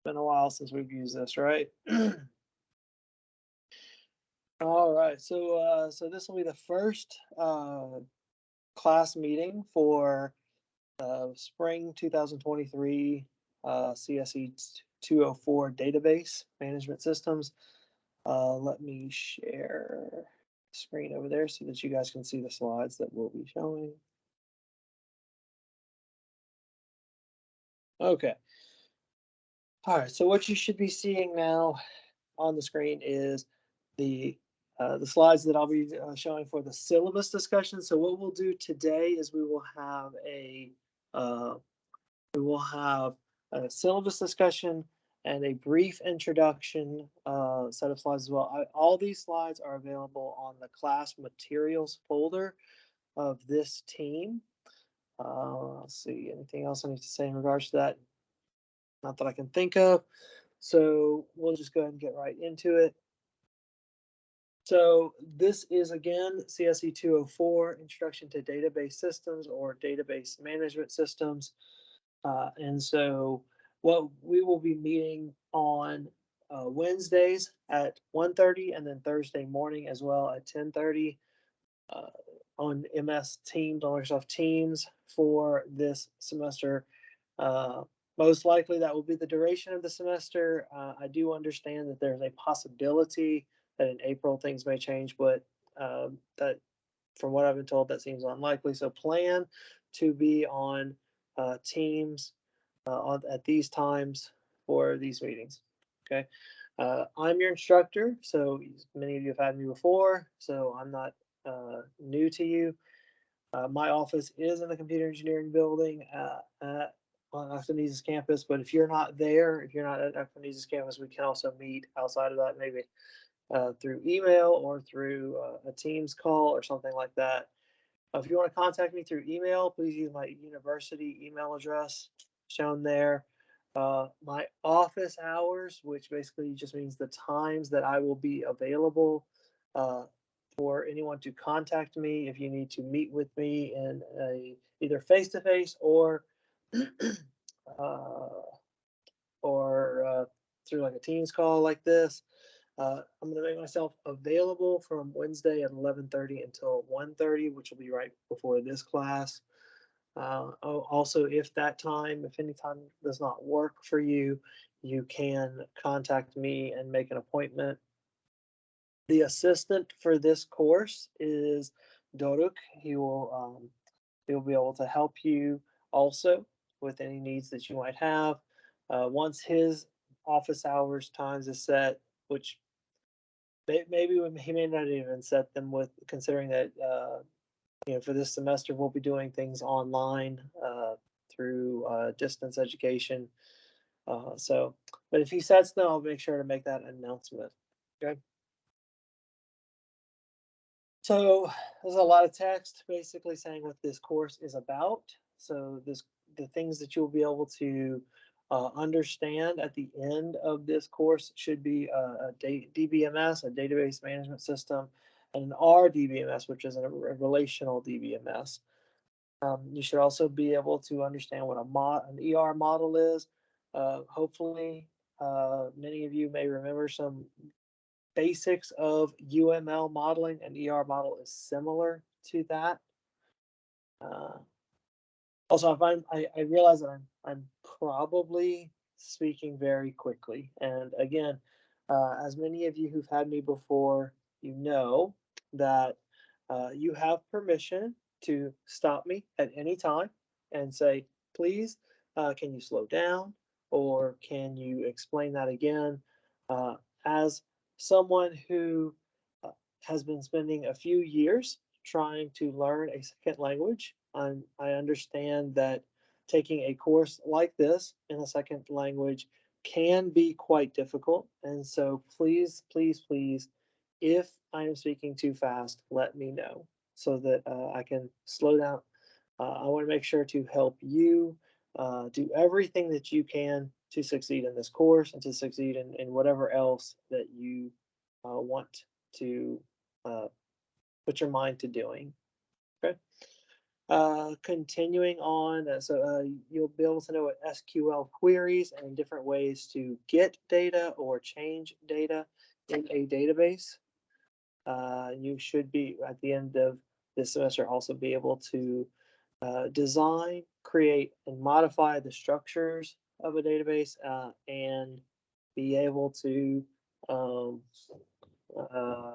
Been a while since we've used this, right? All right, so this will be the first class meeting for spring 2023 CSE 204 database management systems. Let me share screen over there so that you guys can see the slides that we'll be showing. Okay. All right, so what you should be seeing now on the screen is the slides that I'll be showing for the syllabus discussion. So what we'll do today is uh, we will have a syllabus discussion and a brief introduction set of slides as well. All these slides are available on the class materials folder of this team. Let's see, anything else I need to say in regards to that? Not that I can think of. So we'll just go ahead and get right into it. So this is again CSE 204, Introduction to Database Systems or Database Management Systems. And so what we will be meeting on Wednesdays at 1:30 and then Thursday morning as well at 10:30 on MS Teams, on Microsoft Teams for this semester. Most likely that will be the duration of the semester. I do understand that there's a possibility that in April things may change, but that from what I've been told, that seems unlikely. So plan to be on Teams at these times for these meetings. Okay. I'm your instructor, so many of you have had me before, so I'm not new to you. My office is in the computer engineering building on Actonizis campus, but if you're not there, if you're not at Actonizis campus, we can also meet outside of that, maybe through email or through a Teams call or something like that. If you want to contact me through email, please use my university email address shown there. My office hours, which basically just means the times that I will be available for anyone to contact me if you need to meet with me in either face-to-face or uh, through like a Teams call like this. I'm going to make myself available from Wednesday at 11:30 until 1:30, which will be right before this class. Also, if any time does not work for you, you can contact me and make an appointment. The assistant for this course is Doruk. He'll be able to help you also with any needs that you might have. Once his office hours times is set, which maybe he may not even set them with considering that for this semester we'll be doing things online through distance education. But if he sets them, I'll make sure to make that announcement. Okay. So there's a lot of text basically saying what this course is about. So the things that you'll be able to understand at the end of this course should be a DBMS, a database management system, and an RDBMS, which is a relational DBMS. You should also be able to understand what an ER model is. Hopefully, many of you may remember some basics of UML modeling. An ER model is similar to that. Also, I realize that I'm probably speaking very quickly, and again, as many of you who've had me before, you know that you have permission to stop me at any time and say, please, can you slow down, or can you explain that again? As someone who has been spending a few years trying to learn a second language, I understand that taking a course like this in a second language can be quite difficult. And so please, please, please, if I am speaking too fast, let me know so that I can slow down. I want to make sure to help you do everything that you can to succeed in this course and to succeed in whatever else that you want to put your mind to doing. Okay. Continuing on, you'll be able to know what SQL queries and different ways to get data or change data in a database. You should be, at the end of this semester, also be able to design, create, and modify the structures of a database, and be able to um, uh,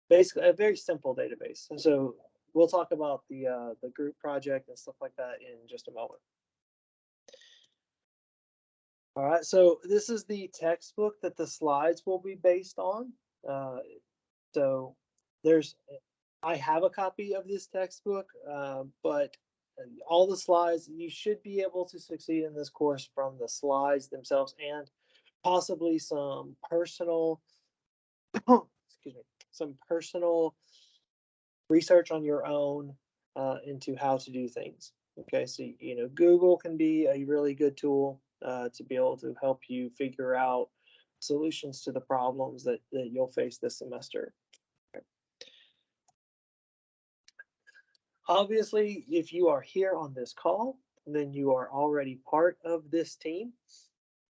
basically a very simple database. So we'll talk about the group project and stuff like that in just a moment. All right, so this is the textbook that the slides will be based on. Uh, so there's, I have a copy of this textbook, but all the slides, you should be able to succeed in this course from the slides themselves and possibly some personal, excuse me, some personal research on your own into how to do things. Okay, so Google can be a really good tool to be able to help you figure out solutions to the problems that you'll face this semester. Okay. Obviously, if you are here on this call, then you are already part of this team.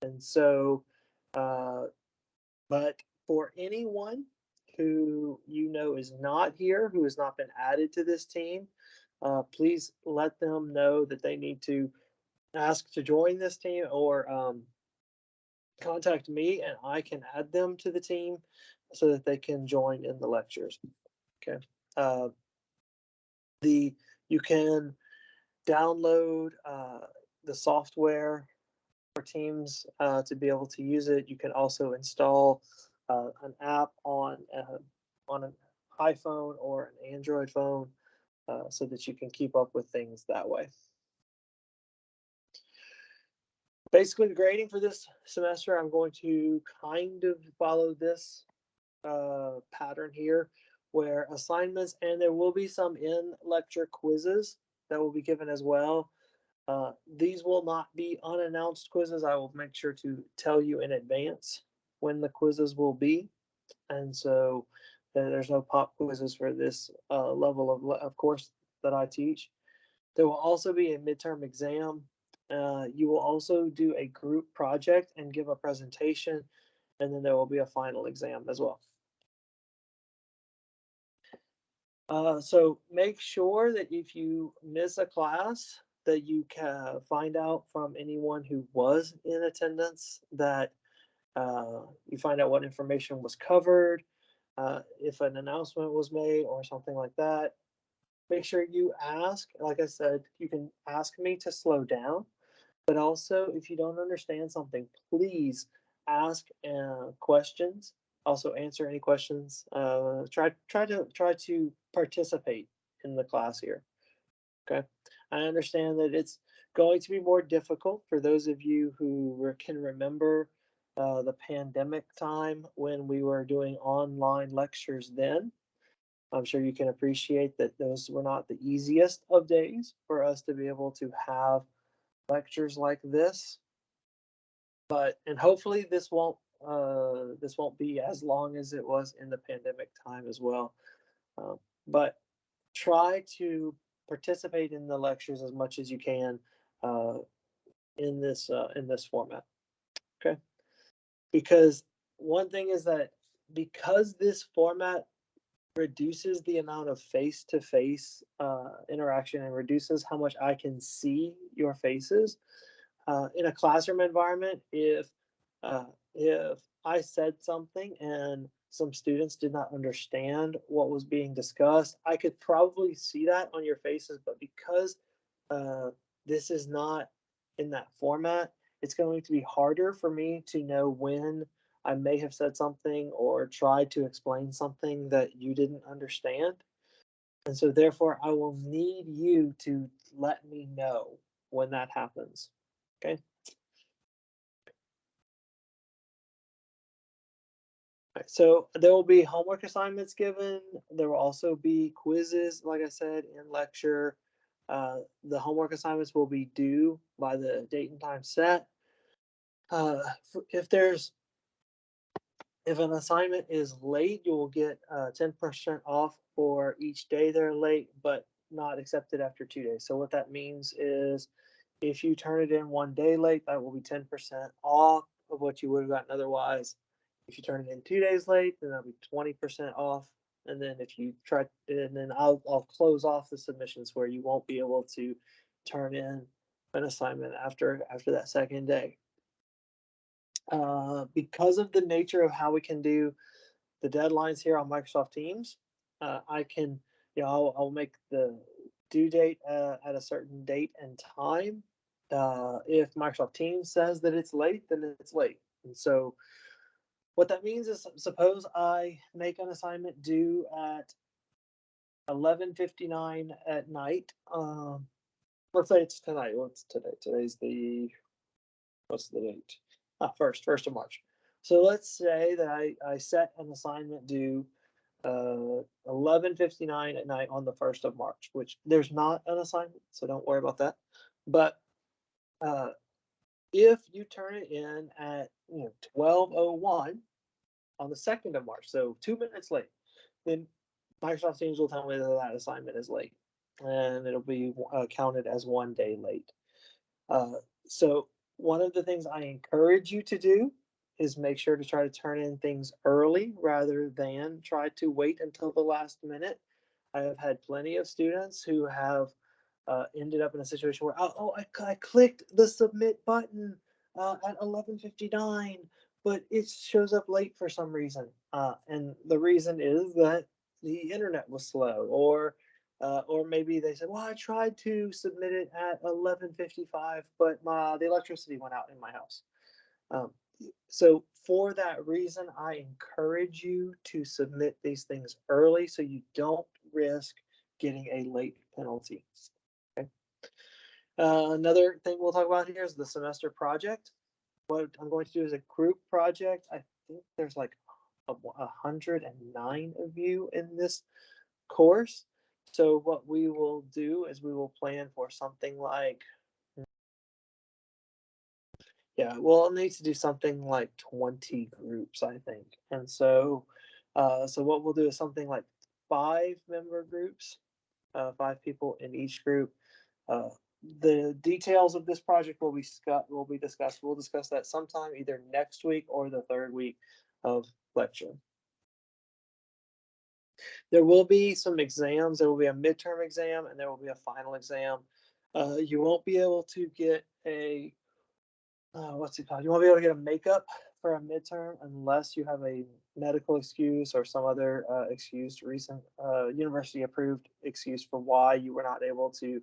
And so, but for anyone who is not here, who has not been added to this team, please let them know that they need to ask to join this team or contact me and I can add them to the team so that they can join in the lectures. Okay. Uh, you can download the software for Teams to be able to use it. You can also install an app on an iPhone or an Android phone so that you can keep up with things that way. Basically, the grading for this semester, I'm going to kind of follow this pattern here, where assignments, and there will be some in-lecture quizzes that will be given as well. These will not be unannounced quizzes. I will make sure to tell you in advance when the quizzes will be. And so there's no pop quizzes for this level of course that I teach. There will also be a midterm exam. You will also do a group project and give a presentation, and then there will be a final exam as well. So make sure that if you miss a class, that you can find out from anyone who was in attendance, that you find out what information was covered, if an announcement was made or something like that. Make sure you ask. Like I said, you can ask me to slow down, but also if you don't understand something, please ask questions. Also answer any questions. Try to participate in the class here. Okay, I understand that it's going to be more difficult for those of you who can remember the pandemic time when we were doing online lectures then. I'm sure you can appreciate that those were not the easiest of days for us to be able to have lectures like this. And hopefully this won't be as long as it was in the pandemic time as well. But try to participate in the lectures as much as you can uh, in this format. Okay, because one thing is that because this format reduces the amount of face-to-face interaction and reduces how much I can see your faces in a classroom environment. Uh, if I said something and some students did not understand what was being discussed, I could probably see that on your faces. But because uh, this is not in that format, it's going to be harder for me to know when I may have said something or tried to explain something that you didn't understand. And so, therefore, I will need you to let me know when that happens. Okay. Right, so there will be homework assignments given. There will also be quizzes, like I said, in lecture. The homework assignments will be due by the date and time set. Uh, if there's if an assignment is late, you will get 10% off for each day they're late. But not accepted after 2 days. So what that means is if you turn it in 1 day late, that will be 10% off of what you would have gotten otherwise. If you turn it in 2 days late, then that'll be 20% off. And then if you try, and then I'll close off the submissions where you won't be able to turn in an assignment after that second day. Because of the nature of how we can do the deadlines here on Microsoft Teams, I can, I'll make the due date at a certain date and time. If Microsoft Teams says that it's late, then it's late. And so what that means is, suppose I make an assignment due at 11:59 at night. Let's say it's tonight. What's today? What's the date? First of March. So let's say that I set an assignment due 11:59 at night on the 1st of March, which there's not an assignment, so don't worry about that. But if you turn it in at 12:01 on the 2nd of March, so 2 minutes late, then Microsoft Teams will tell me that that assignment is late, and it'll be counted as 1 day late. So one of the things I encourage you to do is make sure to try to turn in things early rather than try to wait until the last minute. I have had plenty of students who have ended up in a situation where, I clicked the submit button at 11:59, but it shows up late for some reason. And the reason is that the internet was slow, or maybe they said, well, I tried to submit it at 11:55, but the electricity went out in my house. So for that reason, I encourage you to submit these things early so you don't risk getting a late penalty. Okay. Another thing we'll talk about here is the semester project. What I'm going to do is a group project. I think there's like 109 of you in this course. So what we will do is we will plan for something like, we'll need to do something like 20 groups, I think. And so, so what we'll do is something like 5-member groups, 5 people in each group. The details of this project will be discussed. We'll discuss that sometime either next week or the 3rd week of lecture. There will be some exams. There will be a midterm exam and there will be a final exam. You won't be able to get a what's it called? You won't be able to get a makeup for a midterm unless you have a medical excuse or some other excuse, recent university approved excuse for why you were not able to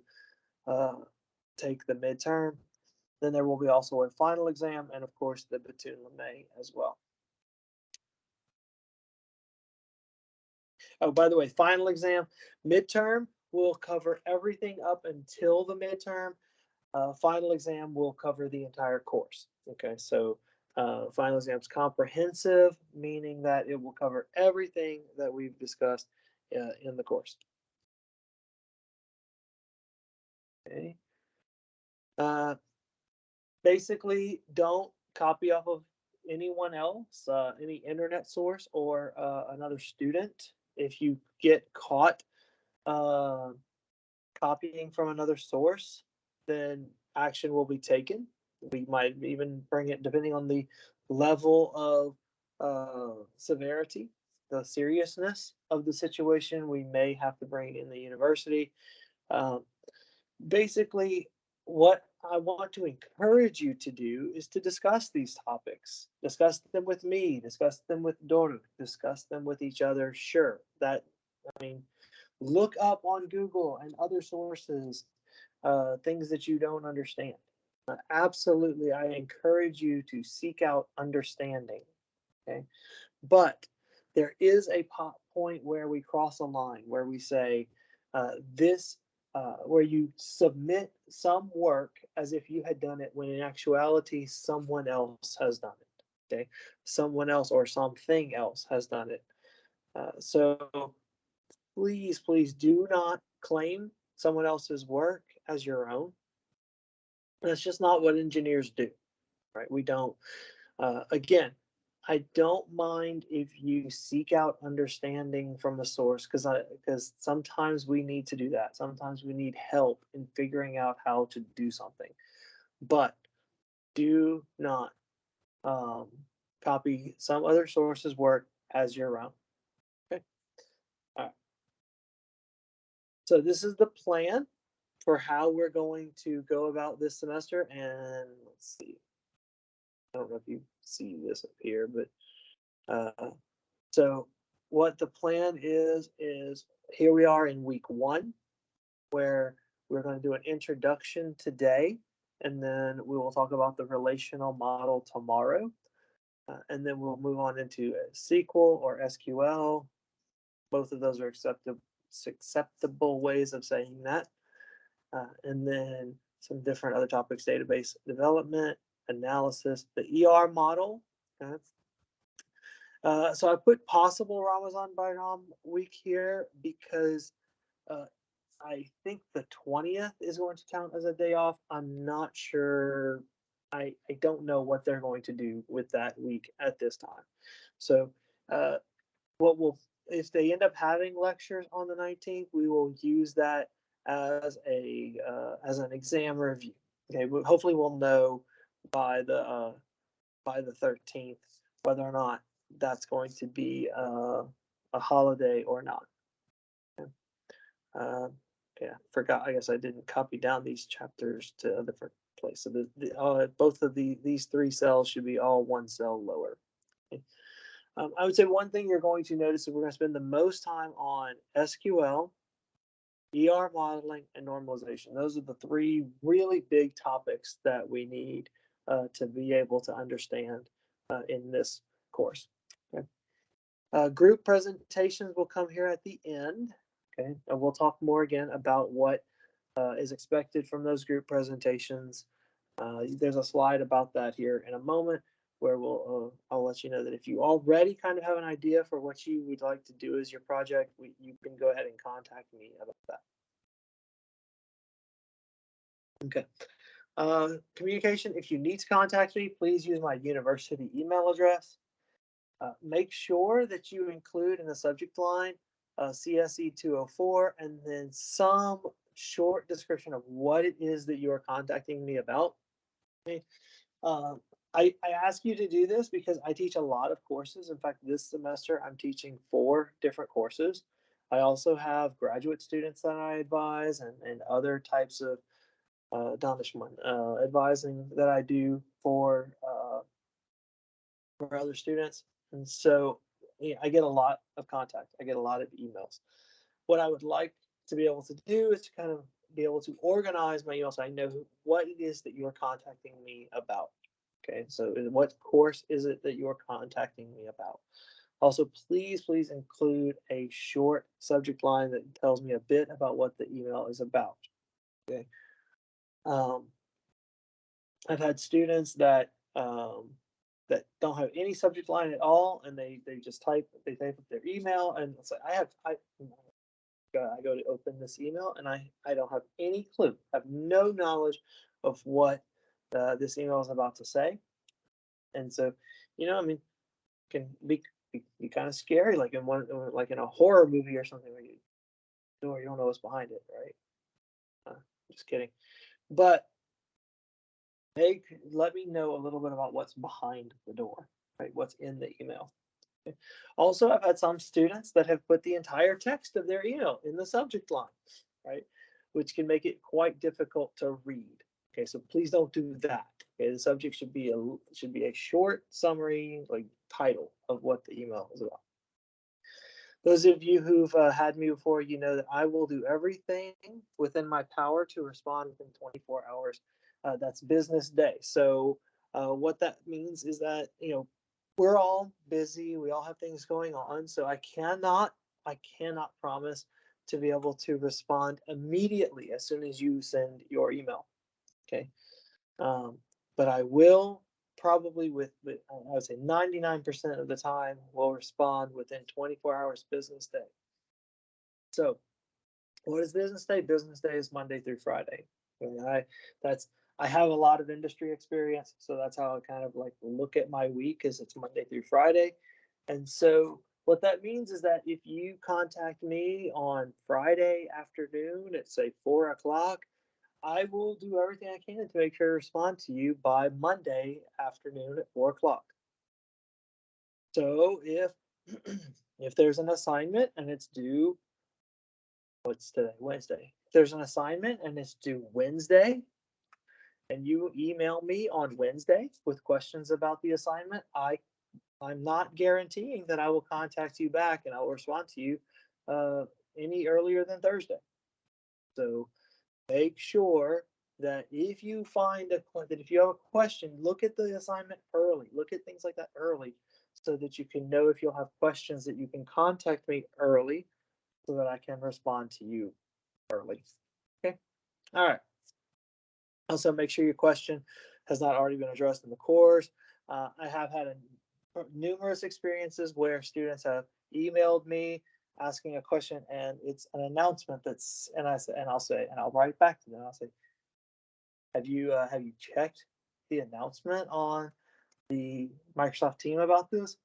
take the midterm. Then there will be also a final exam and of course the Batoon LeMay as well. Oh, by the way, final exam, midterm will cover everything up until the midterm. Final exam will cover the entire course. Okay, so final exam is comprehensive, meaning that it will cover everything that we've discussed in the course. Okay. Basically, don't copy off of anyone else, any internet source or another student. If you get caught copying from another source, then action will be taken. We might even bring it, depending on the level of severity, the seriousness of the situation, we may have to bring it in the university. Basically, what I want to encourage you to do is to discuss these topics. Discuss them with me, discuss them with Doruk, discuss them with each other. Sure, I mean, look up on Google and other sources things that you don't understand. Absolutely, I encourage you to seek out understanding. Okay, but there is a point where we cross a line where we say where you submit some work as if you had done it when in actuality someone else has done it. Okay, someone else or something else has done it. So please do not claim someone else's work as your own. That's just not what engineers do, right? We don't. Again, I don't mind if you seek out understanding from the source, because sometimes we need to do that. Sometimes we need help in figuring out how to do something. But do not um, copy some other source's work as your own. Okay. All right. So this is the plan for how we're going to go about this semester. And let's see. I don't know if you see this up here, but so what the plan is here we are in week 1, where we're going to do an introduction today, and then we will talk about the relational model tomorrow. And then we'll move on into SQL or SQL. Both of those are acceptable ways of saying that. And then some different other topics: database development, analysis, the ER model. Okay. So I put possible Ramazan Bayram week here because uh, I think the 20th is going to count as a day off. I'm not sure. I don't know what they're going to do with that week at this time. So uh, what will if they end up having lectures on the 19th, we will use that as an exam review. Okay, hopefully we'll know by the 13th whether or not that's going to be a holiday or not. Okay. Uh, yeah, forgot. I guess I didn't copy down these chapters to a different place. So both of these 3 cells should be all 1 cell lower. Okay. I would say one thing you're going to notice is we're going to spend the most time on SQL, ER modeling, and normalization. Those are the 3 really big topics that we need to be able to understand in this course. Okay. Group presentations will come here at the end. Okay, and we'll talk more again about what is expected from those group presentations. There's a slide about that here in a moment, where I'll let you know that if you already kind of have an idea for what you would like to do as your project, you can go ahead and contact me about that. Okay. Communication: if you need to contact me, please use my university email address. Make sure that you include in the subject line CSE204, and then some short description of what it is that you are contacting me about. Okay. Uh, I ask you to do this because I teach a lot of courses. In fact, this semester I'm teaching 4 different courses. I also have graduate students that I advise, and other types of advising that I do for other students. And so yeah, I get a lot of contact. I get a lot of emails. What I would like to be able to do is to kind of be able to organize my emails so I know what it is that you're contacting me about. Okay, so what course is it that you're contacting me about? Also, please include a short subject line that tells me a bit about what the email is about. Okay. Um, I've had students that don't have any subject line at all, and they just type up their email, and it's like I go to open this email, and I don't have any clue. I have no knowledge of what this email is about to say. And so, I mean, can be kind of scary, like like in a horror movie or something, where you don't know what's behind it, right? Just kidding. But let me know a little bit about what's behind the door, right? What's in the email. Okay. Also, I've had some students that have put the entire text of their email in the subject line, right? Which can make it quite difficult to read. Okay, so please don't do that. Okay, the subject should be a short summary, like title of what the email is about. Those of you who've had me before, you know that I will do everything within my power to respond within 24 hours. That's business day. So what that means is that we're all busy. We all have things going on. So I cannot promise to be able to respond immediately as soon as you send your email. Okay, but I will probably I would say 99% of the time will respond within 24 hours business day. So what is business day? Business day is Monday through Friday. Okay, I have a lot of industry experience, so that's how I kind of like look at my week, is it's Monday through Friday. And so what that means is that if you contact me on Friday afternoon at say 4 o'clock, I will do everything I can to make sure to respond to you by Monday afternoon at 4 o'clock. So if there's an assignment and it's due, what's today? Wednesday. If there's an assignment and it's due Wednesday, and you email me on Wednesday with questions about the assignment, I'm not guaranteeing that I will contact you back and I will respond to you uh, any earlier than Thursday. So make sure that if you have a question, look at the assignment early. Look at things like that early, so that you can know if you'll have questions, that you can contact me early, so that I can respond to you early. Okay. All right. Also, make sure your question has not already been addressed in the course. I have had numerous experiences where students have emailed me asking a question, and it's an announcement and I'll write back to them. I'll say, have you checked the announcement on the Microsoft team about this?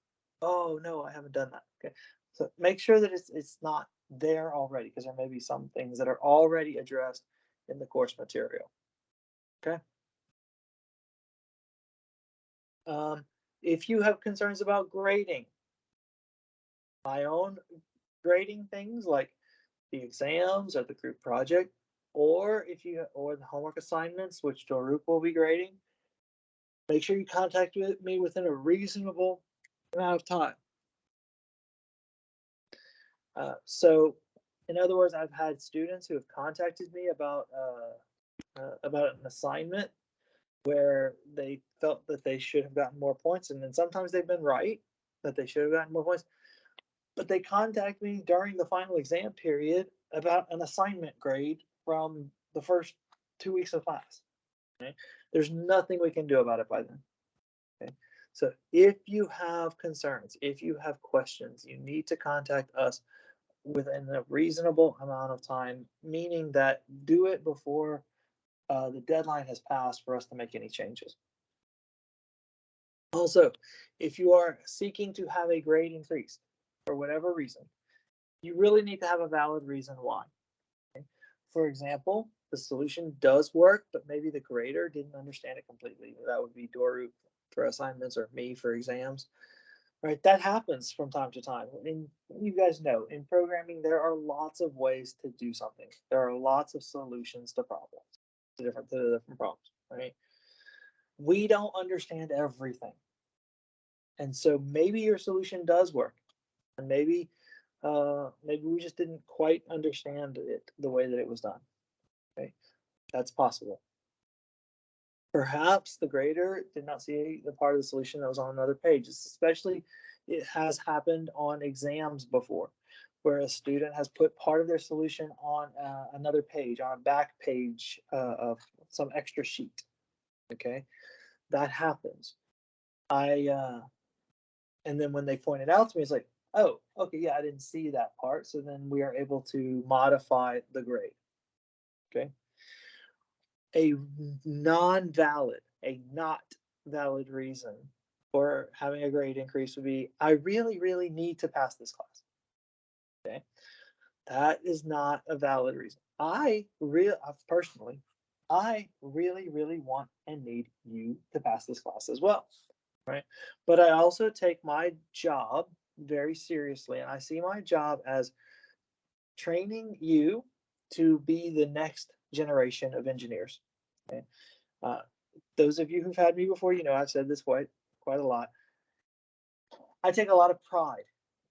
Oh no, I haven't done that. Okay, so make sure that it's not there already, because there may be some things that are already addressed in the course material. Okay. Um, if you have concerns about grading, my own grading things like the exams or the group project, or the homework assignments, which Dorup will be grading, make sure you contact me within a reasonable amount of time. So, in other words, I've had students who have contacted me about an assignment where they felt that they should have gotten more points, and then sometimes they've been right that they should have gotten more points. But they contact me during the final exam period about an assignment grade from the first 2 weeks of class. Okay? There's nothing we can do about it by then. Okay? So if you have concerns, if you have questions, you need to contact us within a reasonable amount of time, meaning that do it before the deadline has passed for us to make any changes. Also, if you are seeking to have a grade increase for whatever reason, you really need to have a valid reason why. Okay? For example, the solution does work, but maybe the grader didn't understand it completely. That would be Doru for assignments or me for exams. Right? That happens from time to time. And you guys know, in programming, there are lots of ways to do something. There are lots of solutions to problems, to different problems. Right? We don't understand everything, and so maybe your solution does work, and maybe we just didn't quite understand it the way that it was done. Okay, that's possible. Perhaps the grader did not see the part of the solution that was on another page. Especially, it has happened on exams before, where a student has put part of their solution on another page, on a back page of some extra sheet. Okay, that happens. And then when they point it out to me, it's like, oh, okay, yeah, I didn't see that part. So then we are able to modify the grade. Okay. A not valid reason for having a grade increase would be, I really, really need to pass this class. Okay. That is not a valid reason. Personally, I really, really want and need you to pass this class as well. Right. But I also take my job very seriously, and I see my job as training you to be the next generation of engineers. Okay. Uh, those of you who've had me before, I've said this quite a lot. I take a lot of pride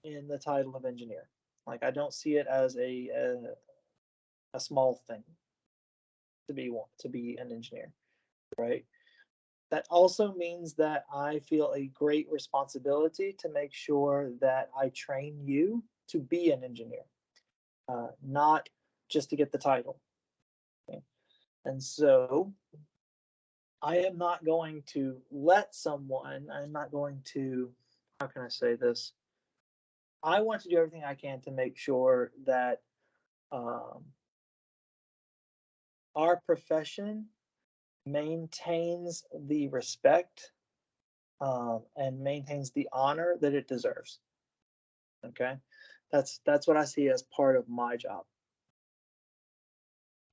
in the title of engineer. Like, I don't see it as a small thing to be an engineer, right? That also means that I feel a great responsibility to make sure that I train you to be an engineer, not just to get the title. Okay? And so I am not going to I'm not going to, how can I say this? I want to do everything I can to make sure that um, our profession maintains the respect and maintains the honor that it deserves. Okay, that's what I see as part of my job.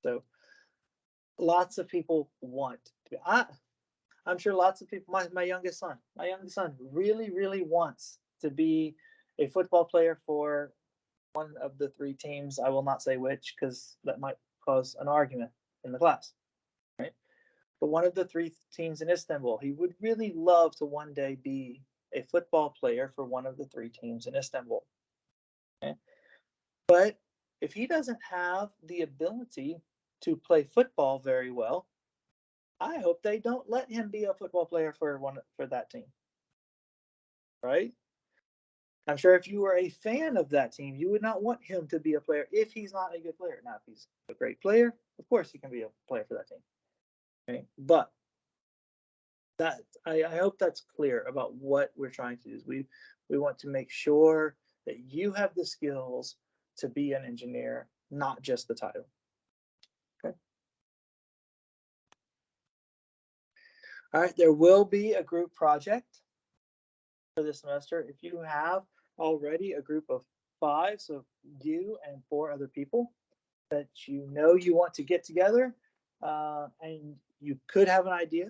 So lots of people want to. I'm sure lots of people. My youngest son really wants to be a football player for one of the three teams. I will not say which because that might cause an argument in the class, right? But one of the three teams in Istanbul, he would really love to one day be a football player for one of the three teams in Istanbul. Okay? But if he doesn't have the ability to play football very well, I hope they don't let him be a football player for that team, right? I'm sure if you were a fan of that team, you would not want him to be a player if he's not a good player. Now, if he's a great player, of course he can be a player for that team. Okay? But that I hope that's clear about what we're trying to do. Is we want to make sure that you have the skills to be an engineer, not just the title. Okay. All right. There will be a group project for this semester. If you have already a group of 5, so you and 4 other people that you know you want to get together, and you could have an idea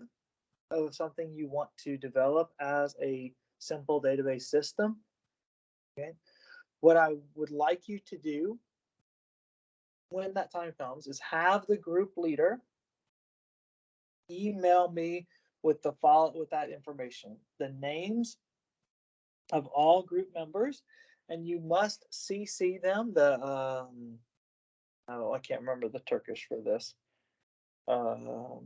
of something you want to develop as a simple database system. Okay. What I would like you to do when that time comes is have the group leader email me with that information, the names of all group members, and you must CC them. I can't remember the Turkish for this. So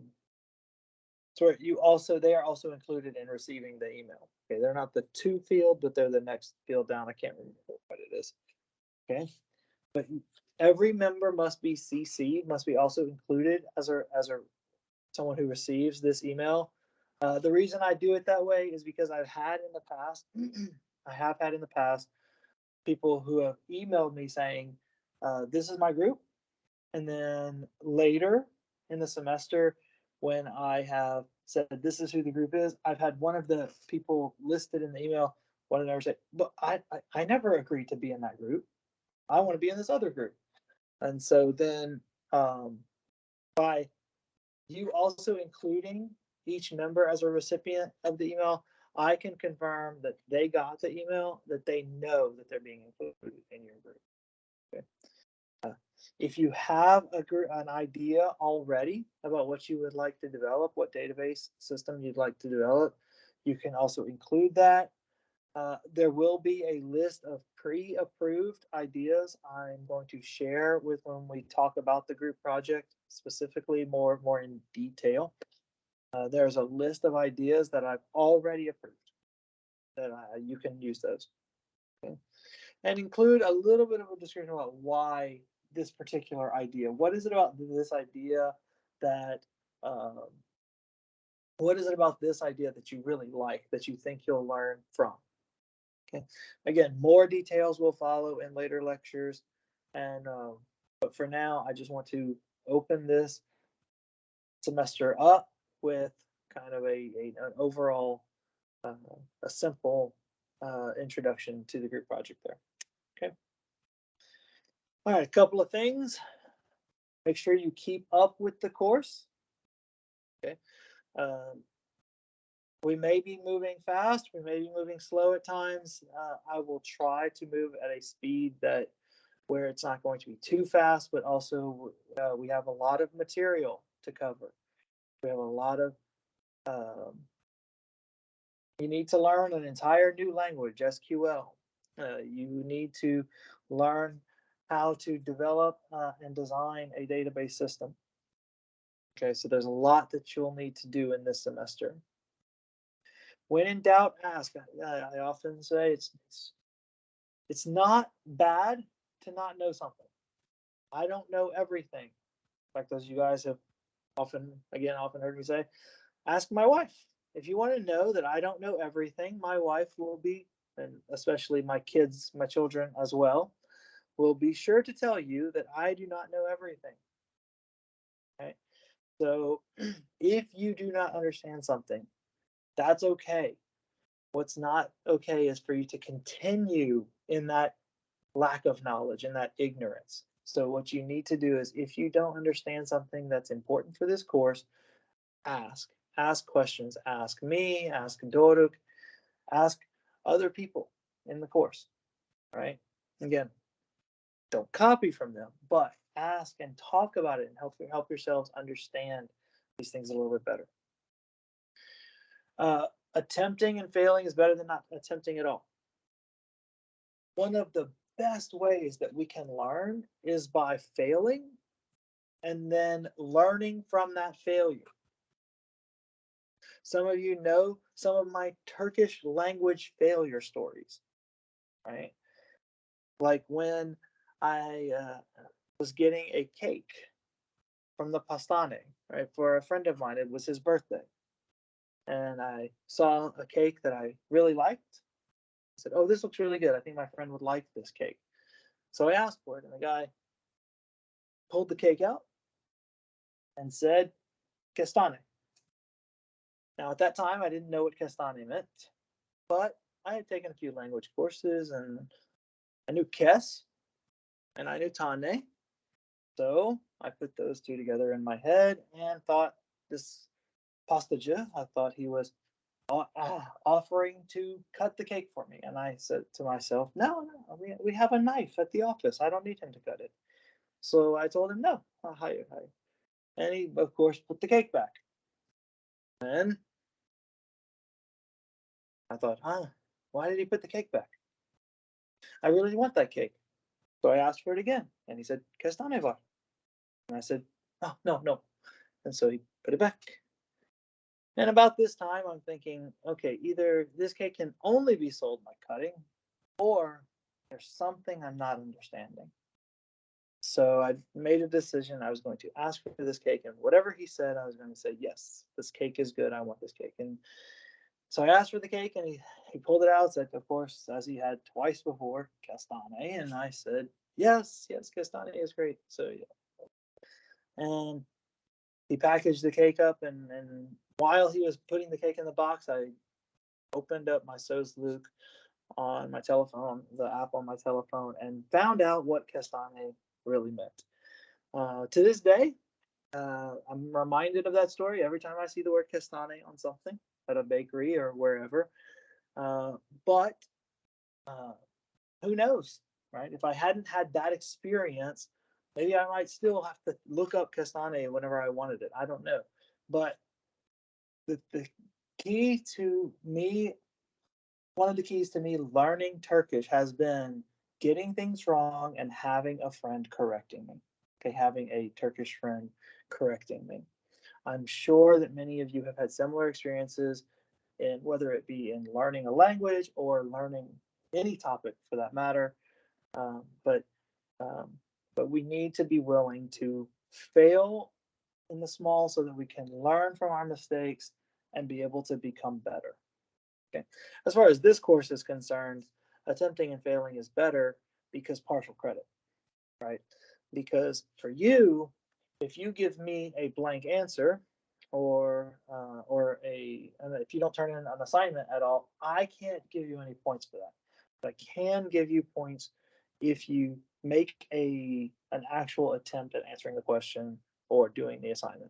they are also included in receiving the email. Okay, they're not the to field, but they're the next field down. I can't remember what it is. Okay, but every member must be CC'd, must be also included as a someone who receives this email. The reason I do it that way is because I've had in the past, I have had in the past people who have emailed me saying, "This is my group," and then later in the semester, when I have said this is who the group is, I've had one of the people listed in the email, one of them say, "But I never agreed to be in that group. I want to be in this other group." And so then by you also including each member as a recipient of the email, I can confirm that they got the email, that they know that they're being included in your group. Okay. If you have an idea already about what you would like to develop, what database system you'd like to develop, you can also include that. There will be a list of pre-approved ideas I'm going to share with when we talk about the group project, specifically more in detail. There's a list of ideas that I've already approved that you can use those. Okay? And include a little bit of a description about why this particular idea. What is it about this idea that what is it about this idea that you really like, that you think you'll learn from? Okay. Again, more details will follow in later lectures. And but for now, I just want to open this semester up with kind of an overall, a simple introduction to the group project there. Okay. All right, a couple of things. Make sure you keep up with the course. Okay. We may be moving fast, we may be moving slow at times. I will try to move at a speed that where it's not going to be too fast, but also we have a lot of material to cover. We have a lot of, you need to learn an entire new language, SQL. You need to learn how to develop and design a database system. Okay, so there's a lot that you'll need to do in this semester. When in doubt, ask. I often say it's not bad to not know something. I don't know everything. In fact, as you guys have often heard me say, ask my wife. If you want to know that I don't know everything, my wife will be, and especially my kids, my children as well, will be sure to tell you that I do not know everything. Okay. So if you do not understand something, that's okay. What's not okay is for you to continue in that lack of knowledge and that ignorance. So what you need to do is if you don't understand something that's important for this course, ask. Ask questions. Ask me, ask Doruk, ask other people in the course, right? Again, don't copy from them, but ask and talk about it and help yourselves understand these things a little bit better. Uh, Attempting and failing is better than not attempting at all. One of the best ways that we can learn is by failing and then learning from that failure. Some of you know some of my Turkish language failure stories, right? Like when I was getting a cake from the pastane, right, for a friend of mine. It was his birthday. And I saw a cake that I really liked. I said, "Oh, this looks really good. I think my friend would like this cake." So I asked for it, and the guy pulled the cake out and said, "Kestane." Now, at that time, I didn't know what Kestane meant, but I had taken a few language courses, and I knew Kes and I knew Tane. So I put those two together in my head and thought this pastacı, I thought he was offering to cut the cake for me. And I said to myself, no, no, we have a knife at the office. I don't need him to cut it. So I told him, no, I'll hire. And he, of course, put the cake back. And I thought, why did he put the cake back? I really want that cake. So I asked for it again. And he said, Kestane var. And I said, oh, no, no. And so he put it back. And about this time, I'm thinking, okay, either this cake can only be sold by cutting, or there's something I'm not understanding. So I made a decision. I was going to ask for this cake, and whatever he said, I was going to say, yes, this cake is good. I want this cake. And so I asked for the cake, and he pulled it out, said, of course, as he had twice before, Castane. And I said, yes, yes, Castane is great. So, yeah. And he packaged the cake up, and while he was putting the cake in the box, I opened up my SOS Luke on my telephone, the app on my telephone, and found out what Castane really meant. To this day, I'm reminded of that story every time I see the word Castane on something at a bakery or wherever. But who knows, right? If I hadn't had that experience, maybe I might still have to look up Castane whenever I wanted it. I don't know. But the key to me, one of the keys to me learning Turkish has been getting things wrong and having a friend correcting me. Okay, having a Turkish friend correcting me. I'm sure that many of you have had similar experiences in whether it be in learning a language or learning any topic for that matter. Um, but um, but we need to be willing to fail in the small so that we can learn from our mistakes and be able to become better. Okay. As far as this course is concerned, attempting and failing is better because partial credit, right? Because for you, if you give me a blank answer or if you don't turn in an assignment at all, I can't give you any points for that. But I can give you points if you make an actual attempt at answering the question or doing the assignment.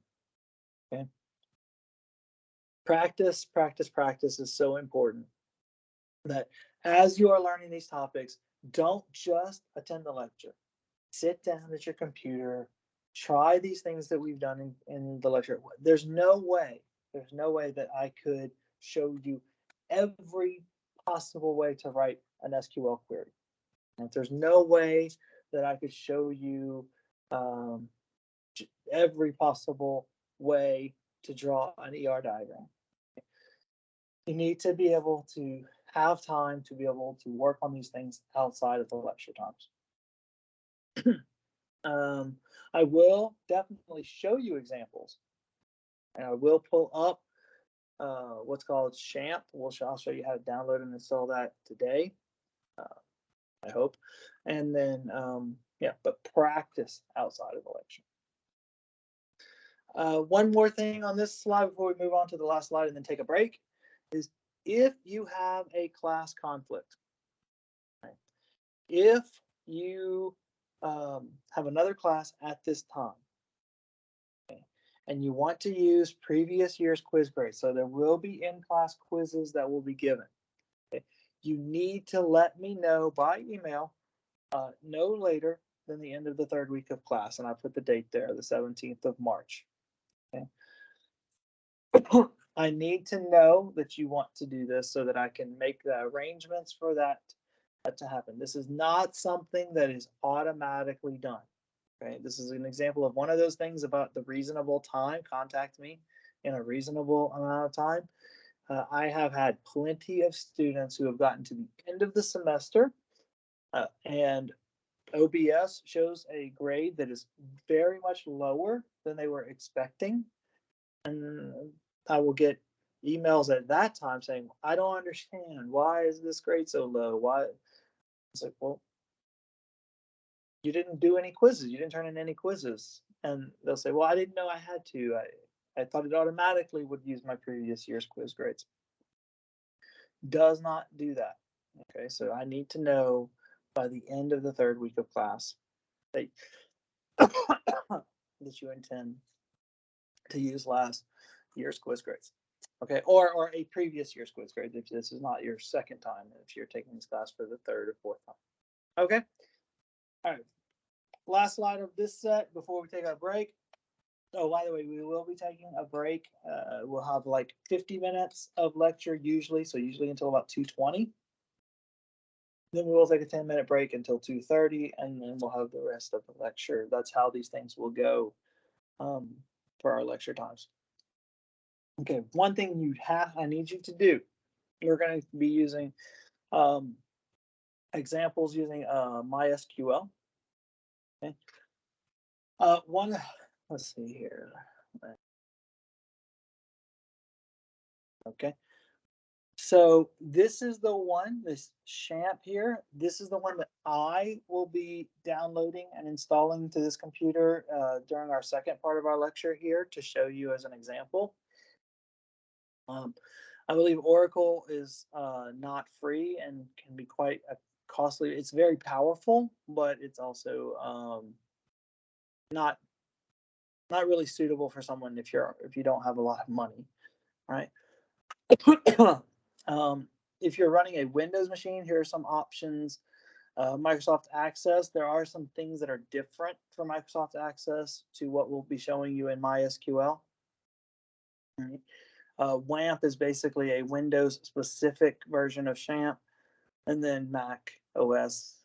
Okay. Practice, practice, practice is so important that as you are learning these topics, don't just attend the lecture. Sit down at your computer, try these things that we've done in the lecture. There's no way that I could show you every possible way to write an SQL query. And there's no way that I could show you um, every possible way to draw an ER diagram. You need to be able to have time to be able to work on these things outside of the lecture times. I will definitely show you examples, and I will pull up what's called Champ. I'll show you how to download and install that today. I hope, and then yeah, but practice outside of the lecture. One more thing on this slide before we move on to the last slide and then take a break is if you have a class conflict, right? If you have another class at this time, okay, and you want to use previous year's quiz grades, so there will be in-class quizzes that will be given. Okay? You need to let me know by email no later than the end of the third week of class, and I put the date there, the 17th of March. Okay. I need to know that you want to do this so that I can make the arrangements for that to happen. This is not something that is automatically done. Okay, this is an example of one of those things about the reasonable time. Contact me in a reasonable amount of time. I have had plenty of students who have gotten to the end of the semester and OBS shows a grade that is very much lower than they were expecting. And I will get emails at that time saying, I don't understand. Why is this grade so low? Why? It's like, well, you didn't do any quizzes. You didn't turn in any quizzes. And they'll say, well, I didn't know I had to. I thought it automatically would use my previous year's quiz grades. Does not do that. Okay, so I need to know by the end of the third week of class that, that you intend to use last year's quiz grades. Okay, or a previous year's quiz grade if this is not your second time, if you're taking this class for the third or fourth time. Okay, all right. Last slide of this set before we take our break. Oh, by the way, we will be taking a break. We'll have like 50 minutes of lecture usually, so usually until about 2:20. Then we will take a 10-minute break until 2:30, and then we'll have the rest of the lecture. That's how these things will go for our lecture times. Okay, one thing I need you to do. We're going to be using examples using MySQL. Okay. Let's see here. Okay. So this is the one, this SHAMP here. This is the one that I will be downloading and installing to this computer during our second part of our lecture here to show you as an example. I believe Oracle is not free and can be quite costly. It's very powerful, but it's also not really suitable for someone if you don't have a lot of money, right? If you're running a Windows machine, here are some options. Microsoft Access, there are some things that are different for Microsoft Access to what we'll be showing you in MySQL. Right. WAMP is basically a Windows specific version of SHAMP, and then Mac OS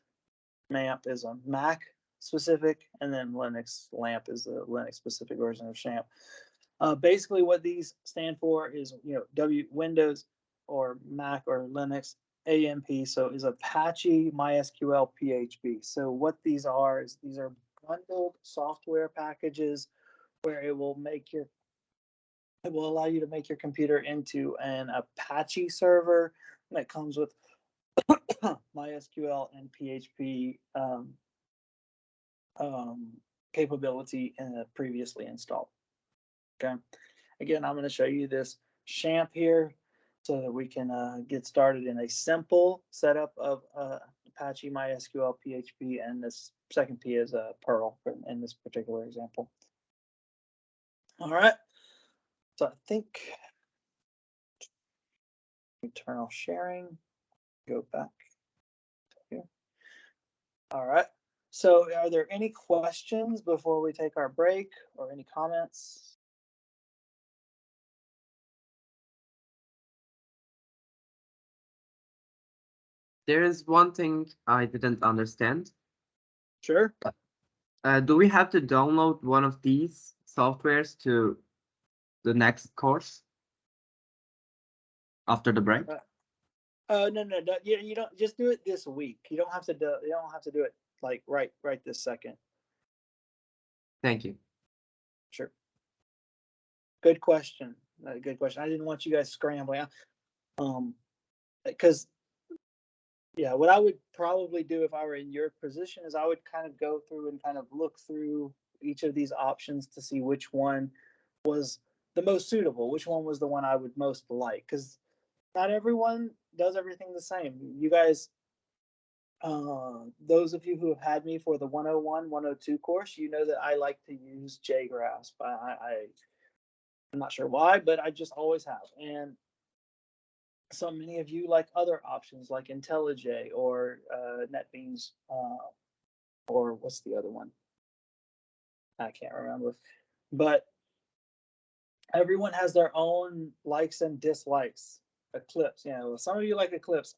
MAMP is a Mac specific, and then Linux LAMP is a Linux specific version of SHAMP. Basically, what these stand for is, Windows or Mac or Linux AMP. So is Apache MySQL PHP. So what these are is these are bundled software packages where it will allow you to make your computer into an Apache server that comes with MySQL and PHP capability previously installed. Okay. Again, I'm going to show you this SHAMP here so that we can get started in a simple setup of Apache MySQL PHP, and this second P is Perl in this particular example. All right. So I think we turn off sharing, go back here. All right. So are there any questions before we take our break or any comments? There is one thing I didn't understand. Sure. Do we have to download one of these softwares to the next course after the break? No. You don't just do it this week. You don't have to do it like right this second. Thank you. Sure. Good question. Good question. I didn't want you guys scrambling. Because what I would probably do if I were in your position is I would kind of go through and kind of look through each of these options to see which one was the most suitable, which one was the one I would most like, because not everyone does everything the same. You guys, those of you who have had me for the 101, 102 course, you know that I like to use JGrasp. I'm not sure why, but I just always have. And so many of you like other options like IntelliJ or NetBeans, or what's the other one? I can't remember. But everyone has their own likes and dislikes. Eclipse, some of you like Eclipse.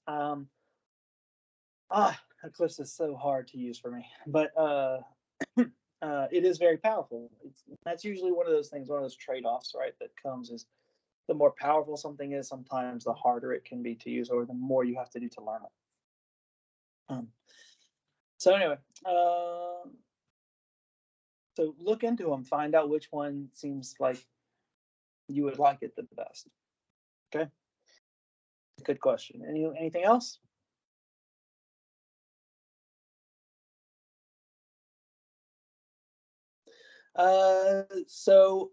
Eclipse is so hard to use for me, but it is very powerful. That's usually one of those things, one of those trade-offs, right? That comes is the more powerful something is, sometimes the harder it can be to use, or the more you have to do to learn it. So anyway, so look into them, find out which one seems like you would like it the best. Okay, good question. Anything else? So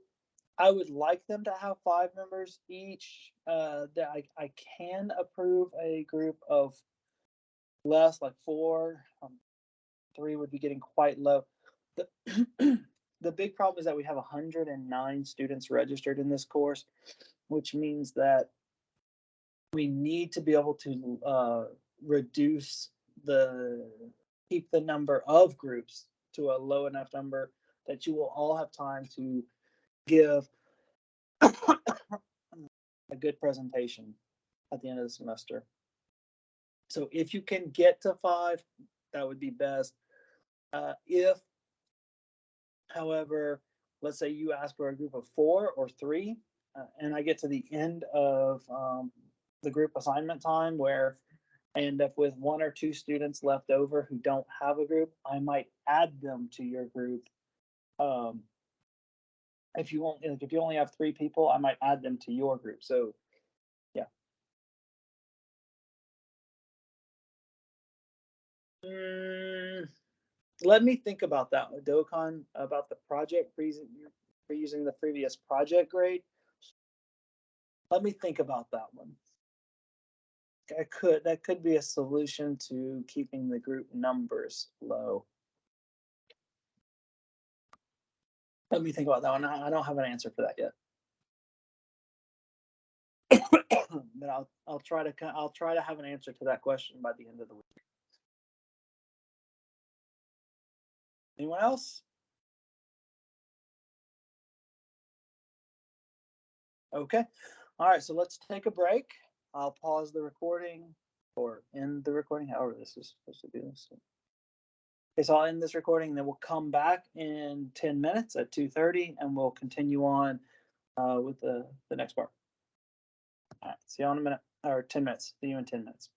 I would like them to have 5 members each. That I can approve a group of less, like 4. 3 would be getting quite low. The the big problem is that we have 109 students registered in this course, which means that we need to be able to reduce keep the number of groups to a low enough number that you will all have time to give a good presentation at the end of the semester. So if you can get to 5, that would be best. If, however, let's say you ask for a group of 4 or 3, and I get to the end of the group assignment time where I end up with 1 or 2 students left over who don't have a group, I might add them to your group. If you only have 3 people, I might add them to your group. So yeah. Let me think about that with Dokkan, about the project for using the previous project grade. Let me think about that one. That could be a solution to keeping the group numbers low. Let me think about that one. I don't have an answer for that yet. But I'll try to have an answer to that question by the end of the week. Anyone else? Okay. All right, so let's take a break. I'll pause the recording or end the recording, however this is supposed to do this. Okay, so I'll end this recording, and then we'll come back in 10 minutes at 2:30, and we'll continue on with the next part. All right, see you in a minute, or 10 minutes. See you in 10 minutes.